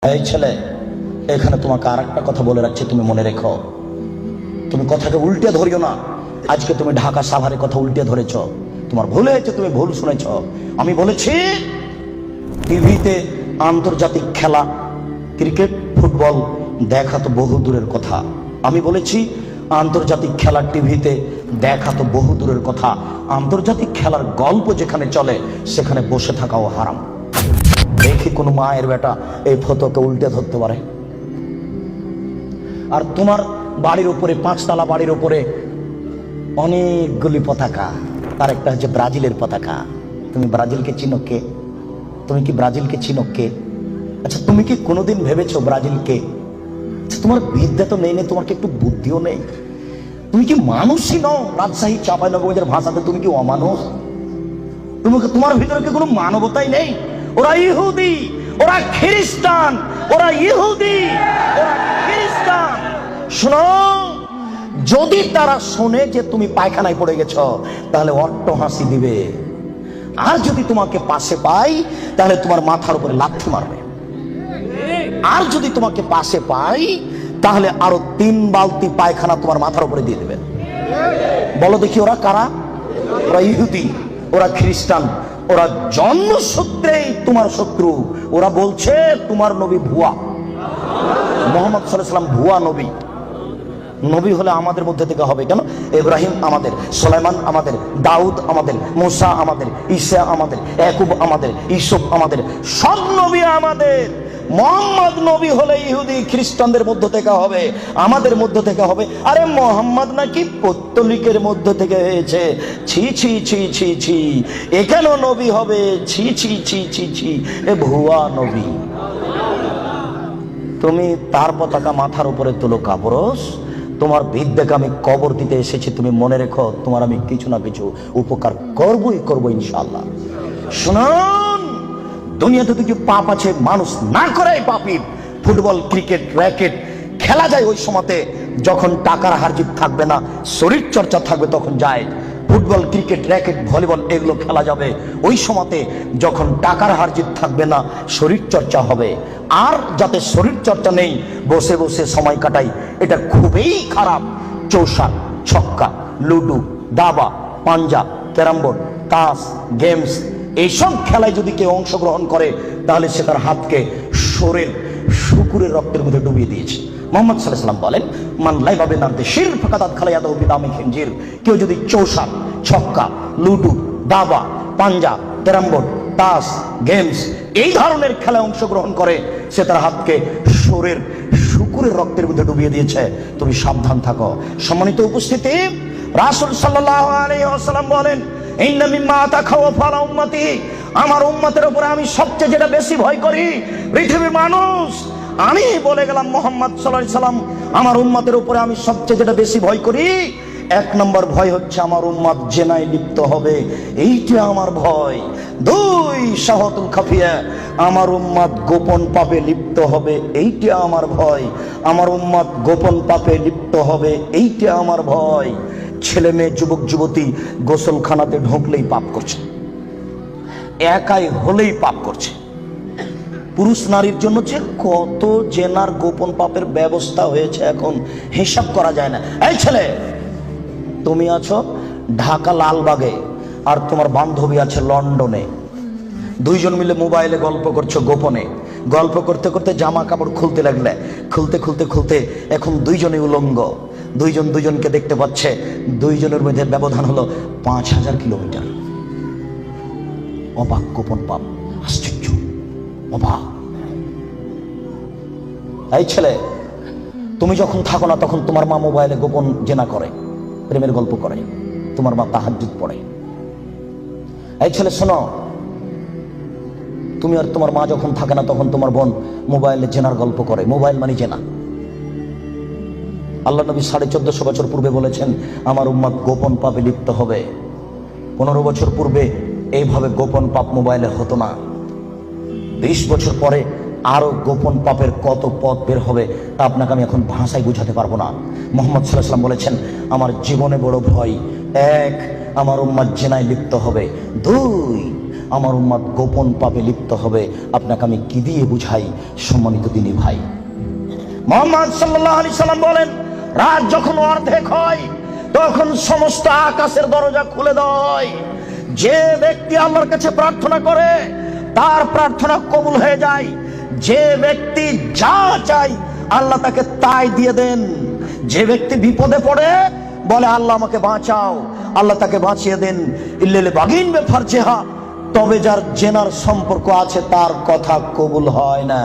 এই ছেলে, এখানে তোমাকে আর একটা কথা বলে রাখছি, তুমি মনে রেখো। তুমি কথাকে উল্টে ধরিও না। আজকে তুমি ঢাকা সাভারে কথা উল্টে ধরেছ, তোমার ভুল হয়েছে, তুমি ভুল শুনেছ। আমি বলেছি টিভিতে আন্তর্জাতিক খেলা ক্রিকেট ফুটবল দেখা তো বহু দূরের কথা। আমি বলেছি আন্তর্জাতিক খেলা টিভিতে দেখা তো বহু দূরের কথা, আন্তর্জাতিক খেলার গল্প যেখানে চলে সেখানে বসে থাকাও হারাম। দেখি কোন মায়ের বেটা এই ফটোকে উল্টে ধরতে পারে। আর তোমার বাড়ির উপরে, 5 তলা বাড়ির উপরে অনেকগুলি পতাকা, তার একটা হচ্ছে ব্রাজিলের পতাকা। তুমি ব্রাজিলকে চিনো কে? তুমি কি ব্রাজিলকে চিনো কে? আচ্ছা, তুমি কি কোনোদিন ভেবেছো ব্রাজিলকে? তোমার বিদ্যা তো নেই, তোমার কি একটু বুদ্ধিও নেই? তুমি কি মানুষই নও? রাজশাহী চাঁপাইনবাবগঞ্জের ভাষাতে তুমি কি অমানুষ? তোমার ভিতরে কি কোনো মানবতাই নেই? ওরা ইহুদি, ওরা খ্রিস্টান, ওরা ইহুদি, ওরা খ্রিস্টান। শোনো, যদি তারা শোনে যে তুমি পায়খানায় পড়ে গেছো তাহলে অট্ট হাসি দিবে, আর যদি তোমাকে পাশে পাই তাহলে তোমার মাথার উপরে লাথি মারবে, আর যদি তোমাকে পাশে পাই তাহলে আরো 3 বালতি পায়খানা তোমার মাথার উপরে দিয়ে দেবে। বলো দেখি ওরা কারা? ওরা ইহুদি, ওরা খ্রিস্টান, ওরা জন্মসূত্রেই তোমার শত্রু। ওরা বলছে তোমার নবী ভুয়া, মুহাম্মদ সাল্লাল্লাহু আলাইহি ওয়াসাল্লাম ভুয়া নবী। নবী হলে আমাদের মধ্যে থেকে হবে কেন? ইব্রাহিম আমাদের, সুলাইমান আমাদের, দাউদ আমাদের, মুসা আমাদের, ঈসা আমাদের, ইয়াকুব আমাদের, ইউসুফ আমাদের, সব নবী আমাদের। মুহাম্মদ নবী হলে ইহুদি খ্রিস্টানদের মধ্য থেকে হবে, আমাদের মধ্য থেকে হবে। আরে মুহাম্মদ নাকি পৌত্তলিকের মধ্য থেকে হয়েছে। ছি ছি ছি ছি ছি, এ কেন নবী হবে? ছি ছি ছি ছি ছি, এ ভুয়া নবী। তুমি তার পতাকা মাথার উপরে তুলো কাপুরুষ। তোমার বিদ্যাকে আমি কবর দিতে এসেছি, তুমি মনে রেখো তোমার আমি কিছু না কিছু উপকার করবই করবো ইনশাআল্লাহ। শুনুন, দুনিয়াতে কিছু পাপ আছে মানুষ না করে পাপী। ফুটবল ক্রিকেট র্যাকেট খেলা যায় ওই সময়তে যখন টাকার হারজিত থাকবে না, শরীর চর্চা থাকবে, তখন যায়। ফুটবল ক্রিকেট র্যাকেট ভলিবল এগুলো খেলা যাবে ওই সময়তে যখন টাকার হারজিত থাকবে না, শরীর চর্চা হবে। আর যাতে শরীর চর্চা নেই, বসে বসে সময় কাটাই, এটা খুবই খারাপ। চৌসার, ছক্কা, লুডু, দাবা, পাঞ্জা, ক্যারাম বোর্ড, তাস, গেমস, এইসব খেলায় যদি কেউ অংশগ্রহণ করে তাহলে সে তার হাতকে শরীর শুকুরের রক্তের মধ্যে ডুবিয়ে দিয়েছে। মুহাম্মদ সাল্লাল্লাহু আলাইহি ওয়াসাল্লাম বলেন, মান লাইবা বিনারদি শির ফাকাদাত খালায়াদাহু বিদামি খিনজির। কেউ যদি চৌসার, ছক্কা, লুডু, দাবা, পাঞ্জা, ক্যারাম বোর্ড, তাস, গেমস এই ধরনের খেলায় অংশগ্রহণ করে সে তার হাতকে শরীর শুকুরের রক্তের মধ্যে ডুবিয়ে দিয়েছে। তুমি সাবধান থাকো। সম্মানিত উপস্থিতি, রাসূল সাল্লাল্লাহু আলাইহি ওয়াসাল্লাম বলেন, ইন্না মিম্মা আতাখাওয়াফু আলা উম্মতি, আমার উম্মতের উপরে আমি সবচেয়ে যেটা বেশি ভয় করি পৃথিবীর মানুষ, আমি বলে গেলাম মুহাম্মদ সাল্লাল্লাহু আলাইহি ওয়াসাল্লাম, আমার উম্মতের উপরে আমি সবচেয়ে যেটা বেশি ভয় করি, 1 নম্বর ভয় হচ্ছে আমার উম্মত জেনায় লিপ্ত হবে, এইটা আমার ভয়। 2 শাহাতুল খাফিয়া, আমার উম্মত গোপন পাপে লিপ্ত হবে, এইটা আমার ভয়। আমার উম্মত গোপন পাপে লিপ্ত হবে, এইটা আমার ভয়। ছেলে মেয়ে, যুবক যুবতী গোসলখানাতে ঢুকলেই পাপ করছে, একাই হলেই পাপ করছে। পুরুষ নারীর জন্য যে কত জেনার গোপন পাপের ব্যবস্থা হয়েছে এখন হিসাব করা যায় না। এই ছেলে, তুমি আছো ঢাকা লালবাগে আর তোমার বান্ধবী আছে লন্ডনে, 2 জন মিলে মোবাইলে গল্প করছো গোপনে। গল্প করতে করতে জামা কাপড় খুলতে লাগলে, খুলতে খুলতে খুলতে এখন 2 জনই উলঙ্গ। 2 জন 2 জনকে দেখতে পাচ্ছে, 2 জনের মধ্যে ব্যবধান হলো 5000 কিলোমিটার। অবাক গোপন পাপ, আশ্চর্য, অবাক। এই ছেলে, তুমি যখন থাকো না তখন তোমার মা মোবাইলে গোপন জেনা করে, প্রেমের গল্প করে, তোমার মা তাহাজ্জুদ পড়ে। এই ছেলে শোনো, তুমি আর তোমার মা যখন থাকে না তখন তোমার বোন মোবাইলে জেনার গল্প করে। মোবাইল মানে জেনা। আল্লাহ নবী 1450 বছর পূর্বে বলেছেন আমার উম্মত গোপন পাপে লিপ্ত হবে। 15 বছর পূর্বে এইভাবে গোপন পাপ মোবাইলে হতো না। 20 বছর পরে আরো গোপন পাপের কত পথ বের হবে তা আপনাকে আমি এখন ভাষায় বুঝাতে পারবো না। মুহাম্মদ সাল্লাল্লাহু আলাইহি ওয়াসাল্লাম বলেছেন আমার জীবনে বড় ভয়, 1 আমার উম্মত জেনায় লিপ্ত হবে, 2 আমার উম্মত গোপন পাপে লিপ্ত হবে। আপনাকে আমি কি দিয়ে বুঝাই সম্মানিত দিনী ভাই? মুহাম্মদ সাল্লাল্লাহু আলাইহি সাল্লাম বলেন, রাত যখন অর্ধেক হয় তখন সমস্ত আকাশের দরজা খুলে দেয়। যে ব্যক্তি আল্লাহর কাছে প্রার্থনা করে তার প্রার্থনা কবুল হয়ে যায়। যে ব্যক্তি যা চায় আল্লাহ তাকে তাই দিয়ে দেন। যে ব্যক্তি বিপদে পড়ে বলে আল্লাহ আমাকে বাঁচাও, আল্লাহ তাকে বাঁচিয়ে দেন। ইল্লাল বাগিন বে ফারজেহা, তবে যার জেনার সম্পর্ক আছে তার কথা কবুল হয় না।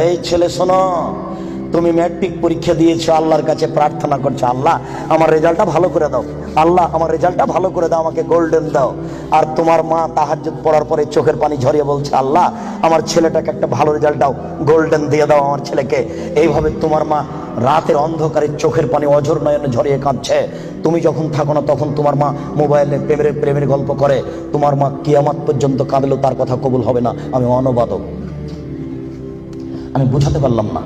এই ছেলে শোনো, তুমি ম্যাট্রিক পরীক্ষা দিয়েছো, আল্লাহর কাছে প্রার্থনা করছো, আল্লাহ আমার রেজাল্টটা ভালো করে দাও, আল্লাহ আমার রেজাল্টটা ভালো করে দাও, আমাকে গোল্ডেন দাও। আর তোমার মা তাহাজ্জুদ পড়ার পরে চোখের পানি ঝরিয়ে বলছে, আল্লাহ আমার ছেলেটাকে একটা ভালো রেজাল্ট দাও, গোল্ডেন দিয়ে দাও আমার ছেলেকে। এইভাবে তোমার মা রাতের অন্ধকারে চোখের পানি অঝর নয়নে ঝরিয়ে কাঁদছে। তুমি যখন থাকো না তখন তোমার মা মোবাইলে প্রেমের গল্প করে। তোমার মা কিয়ামত পর্যন্ত কাঁদলেও তার কথা কবুল হবে না। আমি অনুবাদক, আমি বুঝাতে পারলাম না।